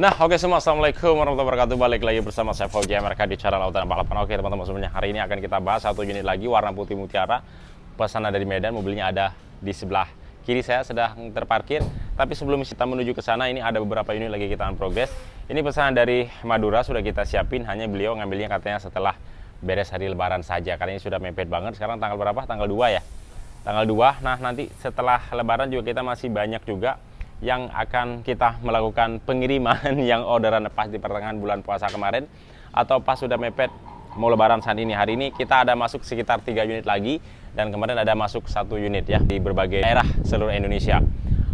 Nah, oke semua, assalamualaikum warahmatullahi wabarakatuh. Balik lagi bersama saya Fauji Amerika di channel Auto dan Balapan. Oke teman-teman semuanya, hari ini akan kita bahas satu unit lagi warna putih mutiara, pesanan dari Medan. Mobilnya ada di sebelah kiri saya, sedang terparkir. Tapi sebelum kita menuju ke sana, ini ada beberapa unit lagi kita on progress. Ini pesanan dari Madura, sudah kita siapin. Hanya beliau ngambilnya katanya setelah beres hari lebaran saja, karena ini sudah mepet banget. Sekarang tanggal berapa? Tanggal 2 ya? Tanggal 2. Nah, nanti setelah lebaran juga kita masih banyak juga yang akan kita melakukan pengiriman yang orderan pas di pertengahan bulan puasa kemarin atau pas sudah mepet mau lebaran saat ini. Hari ini kita ada masuk sekitar 3 unit lagi, dan kemarin ada masuk 1 unit ya di berbagai daerah seluruh Indonesia.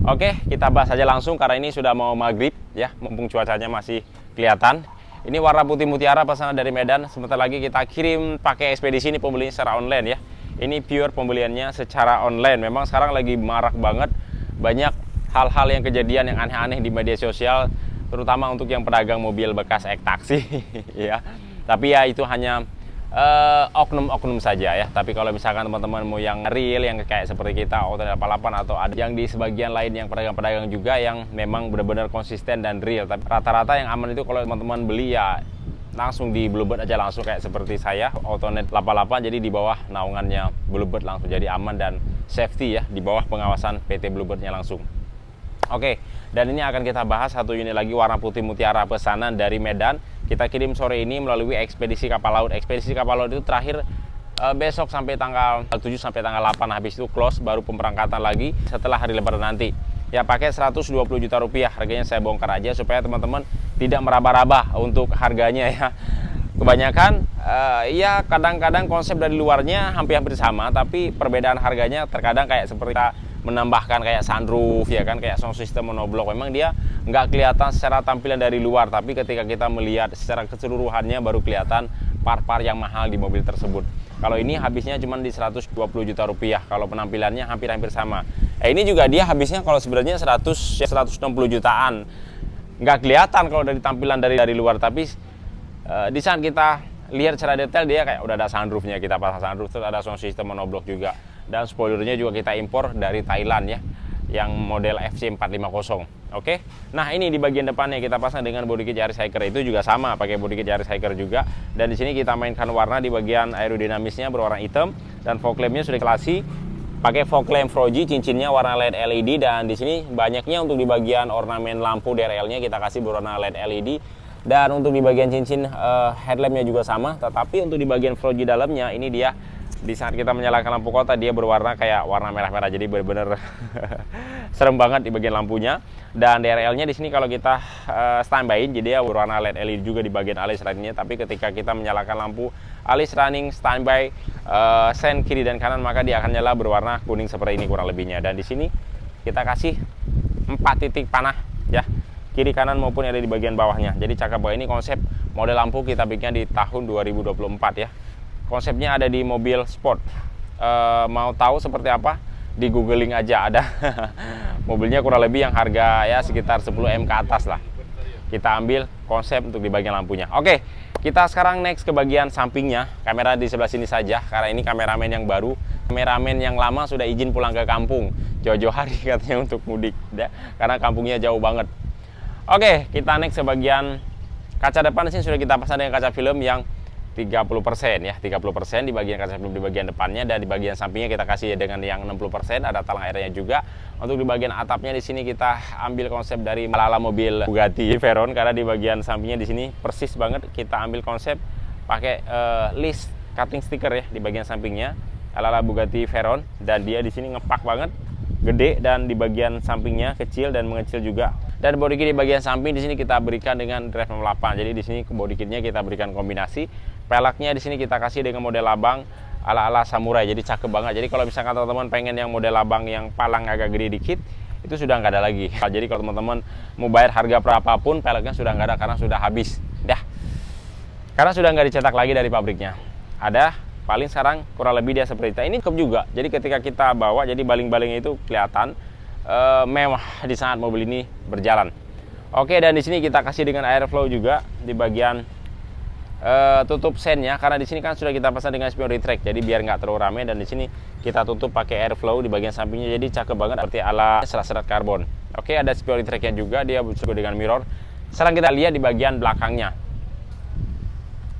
Oke, kita bahas saja langsung karena ini sudah mau maghrib ya, mumpung cuacanya masih kelihatan. Ini warna putih mutiara pesanan dari Medan. Sebentar lagi kita kirim pakai ekspedisi. Ini pembelinya secara online ya. Ini pure pembeliannya secara online. Memang sekarang lagi marak banget, banyak hal-hal yang kejadian yang aneh-aneh di media sosial, terutama untuk yang pedagang mobil bekas taksi ya. Tapi ya itu hanya oknum-oknum saja ya. Tapi kalau misalkan teman-teman mau yang real, yang kayak seperti kita Auto 88, atau ada yang di sebagian lain yang pedagang-pedagang juga yang memang benar-benar konsisten dan real. Tapi rata-rata yang aman itu kalau teman-teman beli ya langsung di Bluebird aja, langsung kayak seperti saya Autonet 88. Jadi di bawah naungannya Bluebird langsung, jadi aman dan safety ya, di bawah pengawasan PT Bluebirdnya langsung. Oke, dan ini akan kita bahas satu unit lagi warna putih mutiara pesanan dari Medan. Kita kirim sore ini melalui ekspedisi kapal laut. Ekspedisi kapal laut itu terakhir besok sampai tanggal 7 sampai tanggal 8. Habis itu close, baru pemberangkatan lagi setelah hari lebaran nanti. Ya pakai 120 juta rupiah. Harganya saya bongkar aja supaya teman-teman tidak meraba-raba untuk harganya ya. Kebanyakan ya kadang-kadang konsep dari luarnya hampir-hampir sama, tapi perbedaan harganya terkadang kayak seperti kita menambahkan kayak sunroof ya kan, kayak sound system monoblok. Memang dia nggak kelihatan secara tampilan dari luar, tapi ketika kita melihat secara keseluruhannya baru kelihatan part-part yang mahal di mobil tersebut. Kalau ini habisnya cuma di 120 juta rupiah, kalau penampilannya hampir-hampir sama. Ini juga dia habisnya kalau sebenarnya 160 jutaan. Nggak kelihatan kalau dari tampilan dari luar, tapi di saat kita lihat secara detail dia kayak udah ada sunroofnya, kita pasang sunroof, terus ada sound system monoblok juga, dan spoilernya juga kita impor dari Thailand ya, yang model FC450. Oke, nah ini di bagian depannya kita pasang dengan body kit Yaris Hiker, itu juga sama pakai body kit Yaris Hiker juga. Dan di sini kita mainkan warna di bagian aerodinamisnya berwarna hitam, dan fog lampnya sudah klasi pakai fog lamp Fuji, cincinnya warna LED LED. Dan di sini banyaknya untuk di bagian ornamen lampu DRL-nya kita kasih berwarna LED LED. Dan untuk di bagian cincin headlampnya juga sama, tetapi untuk di bagian Fuji dalamnya ini dia di saat kita menyalakan lampu kota dia berwarna kayak warna merah-merah, jadi bener-bener serem banget di bagian lampunya. Dan DRL-nya di sini kalau kita standby, jadi ya berwarna LED LED juga di bagian alis runningnya. Tapi ketika kita menyalakan lampu alis running standby, sen kiri dan kanan, maka dia akan nyala berwarna kuning seperti ini kurang lebihnya. Dan di sini kita kasih 4 titik panah ya, kiri kanan maupun yang ada di bagian bawahnya. Jadi cakep banget. Ini konsep model lampu kita bikinnya di tahun 2024 ya. Konsepnya ada di mobil sport. Mau tahu seperti apa? Di googling aja ada. Mobilnya kurang lebih yang harga ya sekitar 10 M ke atas lah. Kita ambil konsep untuk di bagian lampunya. Oke, kita sekarang next ke bagian sampingnya. Kamera di sebelah sini saja karena ini kameramen yang baru. Kameramen yang lama sudah izin pulang ke kampung jauh-jauh hari katanya untuk mudik ya, karena kampungnya jauh banget. Oke, kita next ke bagian kaca depan. Di sini sudah kita pasang dengan kaca film yang 30% ya, 30% di bagian kaca film di bagian depannya, dan di bagian sampingnya kita kasih dengan yang 60%, ada talang airnya juga. Untuk di bagian atapnya di sini kita ambil konsep dari ala mobil Bugatti Veyron, karena di bagian sampingnya di sini persis banget kita ambil konsep pakai list cutting sticker ya di bagian sampingnya ala Bugatti Veyron, dan dia di sini ngepak banget, gede, dan di bagian sampingnya kecil dan mengecil juga. Dan body kit di bagian samping di sini kita berikan dengan drive 8. Jadi di sini body kitnya kita berikan kombinasi. Pelaknya di sini kita kasih dengan model abang ala-ala samurai. Jadi cakep banget. Jadi kalau misalkan teman-teman pengen yang model abang yang palang agak gede dikit, itu sudah nggak ada lagi. Jadi kalau teman-teman mau bayar harga berapapun, peleknya sudah nggak ada karena sudah habis. Dah. Karena sudah nggak dicetak lagi dari pabriknya. Ada paling sekarang kurang lebih dia seperti itu. Ini cukup juga. Jadi ketika kita bawa, jadi baling-balingnya itu kelihatan mewah di saat mobil ini berjalan. Oke, dan di sini kita kasih dengan airflow juga di bagian tutup sennya, karena di sini kan sudah kita pasang dengan spion retract, jadi biar nggak terlalu rame. Dan di sini kita tutup pakai airflow di bagian sampingnya, jadi cakep banget seperti ala serat-serat karbon. Oke, ada spion retractnya juga, dia juga dengan mirror. Sekarang kita lihat di bagian belakangnya.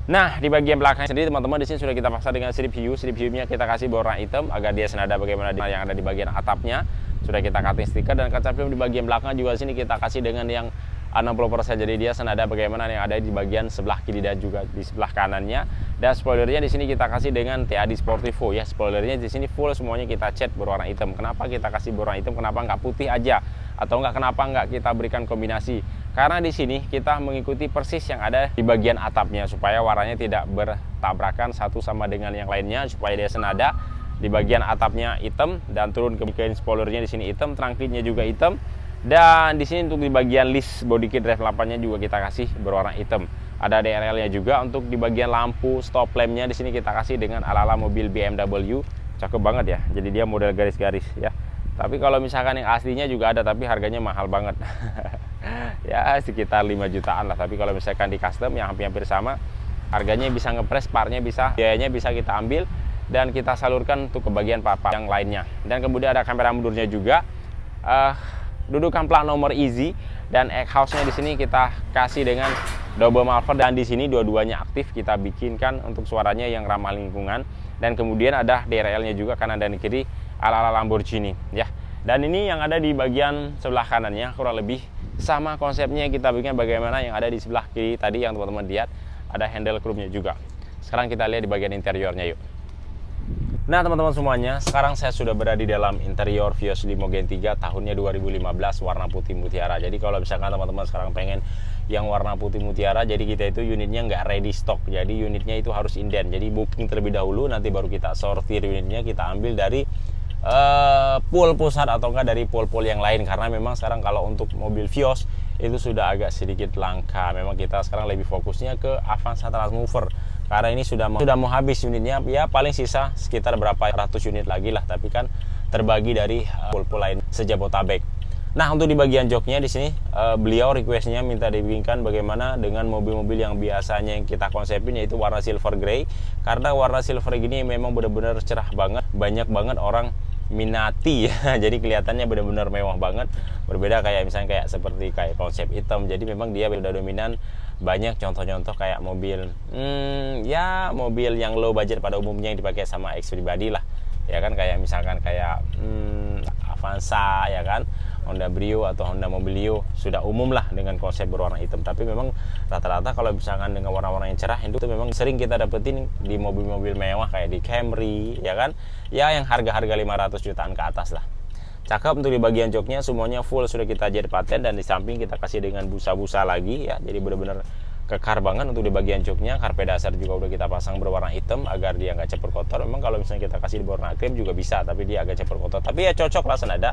Nah, di bagian belakang sendiri teman-teman, di sini sudah kita paksa dengan strip hiu. Strip hiunya kita kasih berwarna hitam agar dia senada bagaimana yang ada di bagian atapnya. Sudah kita cutting stiker, dan kaca film di bagian belakang juga sini kita kasih dengan yang 60%, jadi dia senada bagaimana yang ada di bagian sebelah kiri dan juga di sebelah kanannya. Dan spoilernya di sini kita kasih dengan TAD Sportivo ya. Spoilernya di sini full semuanya kita cat berwarna hitam. Kenapa kita kasih berwarna hitam? Kenapa nggak putih aja? Atau kenapa nggak kita berikan kombinasi? Karena di sini kita mengikuti persis yang ada di bagian atapnya supaya warnanya tidak bertabrakan satu sama dengan yang lainnya, supaya dia senada. Di bagian atapnya hitam dan turun ke bagian spoilernya di sini hitam, trunklitnya juga hitam. Dan di sini untuk di bagian list body kit drive lampannya juga kita kasih berwarna hitam. Ada DRL-nya juga. Untuk di bagian lampu stop lampnya di sini kita kasih dengan ala-ala mobil BMW. Cakep banget ya. Jadi dia model garis-garis ya. Tapi kalau misalkan yang aslinya juga ada, tapi harganya mahal banget. Ya sekitar 5 jutaan lah. Tapi kalau misalkan di custom yang hampir-hampir sama, harganya bisa ngepres, partnya bisa, biayanya bisa kita ambil dan kita salurkan untuk ke bagian part-part yang lainnya. Dan kemudian ada kamera mundurnya juga. Dudukan plat nomor easy, dan exhaust-nya di sini kita kasih dengan double muffler, dan di sini dua-duanya aktif kita bikinkan untuk suaranya yang ramah lingkungan. Dan kemudian ada DRL-nya juga kanan dan kiri ala-ala Lamborghini ya. Dan ini yang ada di bagian sebelah kanannya kurang lebih sama konsepnya yang kita bikin bagaimana yang ada di sebelah kiri tadi yang teman-teman lihat. Ada handle chrome-nya juga. Sekarang kita lihat di bagian interiornya yuk. Nah teman-teman semuanya, sekarang saya sudah berada di dalam interior Vios Limo Gen 3 tahunnya 2015 warna putih mutiara. Jadi kalau misalkan teman-teman sekarang pengen yang warna putih mutiara, jadi kita itu unitnya nggak ready stock. Jadi unitnya itu harus inden. Jadi booking terlebih dahulu, nanti baru kita sortir unitnya, kita ambil dari pool pusat atau enggak dari pool-pool yang lain. Karena memang sekarang kalau untuk mobil Vios itu sudah agak sedikit langka. Memang kita sekarang lebih fokusnya ke Avanza Transmover. Karena ini sudah mau habis unitnya, ya paling sisa sekitar berapa ratus unit lagi lah, tapi kan terbagi dari pool-pool lain sejabotabek. Nah untuk di bagian joknya di sini beliau requestnya minta dibikinkan bagaimana dengan mobil-mobil yang biasanya yang kita konsepin, yaitu warna silver grey. Karena warna silver gini memang benar-benar cerah banget, banyak banget orang minati ya. Jadi kelihatannya benar-benar mewah banget, berbeda kayak misalnya seperti konsep hitam. Jadi memang dia udah dominan. Banyak contoh-contoh kayak mobil ya mobil yang low budget pada umumnya yang dipakai sama ex pribadi lah ya kan, kayak misalkan kayak Avanza ya kan, Honda Brio atau Honda Mobilio sudah umum lah dengan konsep berwarna hitam. Tapi memang rata-rata kalau misalkan dengan warna-warna yang cerah itu memang sering kita dapetin di mobil-mobil mewah kayak di Camry ya kan, ya yang harga-harga 500 jutaan ke atas lah. Cakep. Untuk di bagian joknya semuanya full sudah kita jahit paten, dan di samping kita kasih dengan busa-busa lagi ya. Jadi benar-benar kekar banget. Untuk di bagian joknya karpet dasar juga udah kita pasang berwarna hitam agar dia nggak cepat kotor. Memang kalau misalnya kita kasih di berwarna krim juga bisa, tapi dia agak cepat kotor. Tapi ya cocok lah senada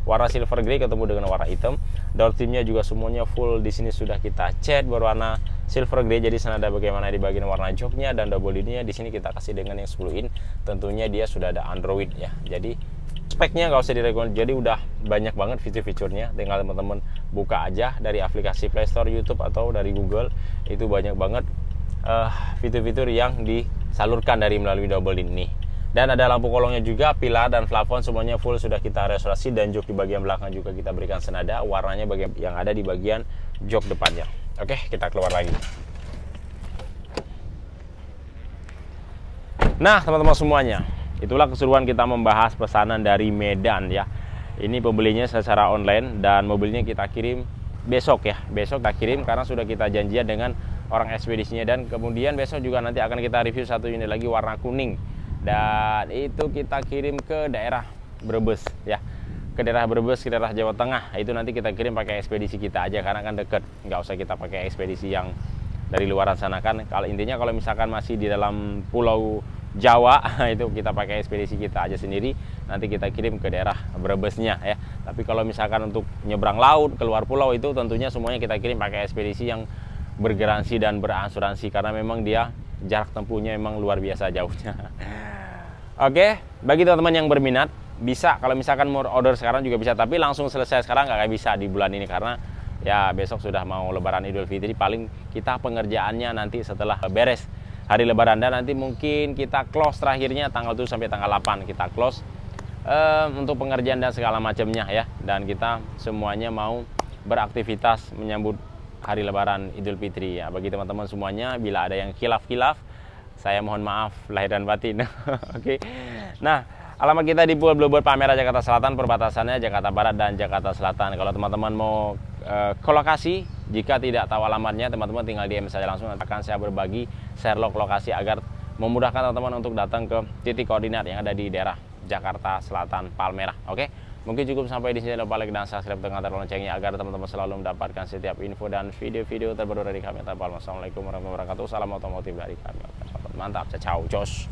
warna silver grey ketemu dengan warna hitam. Door trimnya juga semuanya full di sini sudah kita cat berwarna silver grey, jadi senada bagaimana di bagian warna joknya. Dan double ininya di sini kita kasih dengan yang 10 in. Tentunya dia sudah ada Android ya. Jadi speknya nggak usah diragukan, jadi udah banyak banget fitur-fiturnya. Tinggal teman-teman buka aja dari aplikasi Play Store, YouTube atau dari Google, itu banyak banget fitur-fitur yang disalurkan dari melalui double ini. Dan ada lampu kolongnya juga, pilar dan plafon semuanya full sudah kita restorasi, dan jok di bagian belakang juga kita berikan senada warnanya bagian yang ada di bagian jok depannya. Oke, kita keluar lagi. Nah teman-teman semuanya, itulah keseruan kita membahas pesanan dari Medan ya. Ini pembelinya secara online dan mobilnya kita kirim besok ya. Besok kita kirim karena sudah kita janjian dengan orang ekspedisinya. Dan kemudian besok juga nanti akan kita review satu unit lagi warna kuning. Dan itu kita kirim ke daerah Brebes ya. Ke daerah Brebes, ke daerah Jawa Tengah. Itu nanti kita kirim pakai ekspedisi kita aja karena kan deket. Nggak usah kita pakai ekspedisi yang dari luaran sana kan. Kalau intinya kalau misalkan masih di dalam pulau Jawa itu kita pakai ekspedisi kita aja sendiri, nanti kita kirim ke daerah Brebesnya ya. Tapi kalau misalkan untuk nyebrang laut keluar pulau itu tentunya semuanya kita kirim pakai ekspedisi yang bergaransi dan berasuransi, karena memang dia jarak tempuhnya memang luar biasa jauhnya. Oke, bagi teman-teman yang berminat bisa, kalau misalkan mau order sekarang juga bisa, tapi langsung selesai sekarang nggak bisa di bulan ini karena ya besok sudah mau Lebaran Idul Fitri. Paling kita pengerjaannya nanti setelah beres hari Lebaran, dan nanti mungkin kita close terakhirnya tanggal 7 sampai tanggal 8 kita close untuk pengerjaan dan segala macamnya ya. Dan kita semuanya mau beraktivitas menyambut hari Lebaran Idul Fitri ya. Bagi teman-teman semuanya, bila ada yang khilaf-khilaf, saya mohon maaf lahir dan batin. Oke. Nah, alamat kita di Pulau Bluebird Palmerah, Jakarta Selatan, perbatasannya Jakarta Barat dan Jakarta Selatan. Kalau teman-teman mau ke lokasi, jika tidak tahu alamatnya, teman-teman tinggal DM saja langsung, akan saya berbagi Sherlock lokasi agar memudahkan teman-teman untuk datang ke titik koordinat yang ada di daerah Jakarta Selatan Palmerah. Oke. Mungkin cukup sampai di sini. Jangan lupa like dan subscribe dengan tanda loncengnya agar teman-teman selalu mendapatkan setiap info dan video-video terbaru dari kami. Assalamualaikum warahmatullahi wabarakatuh. Salam otomotif dari kami. Mantap, ciao, jos.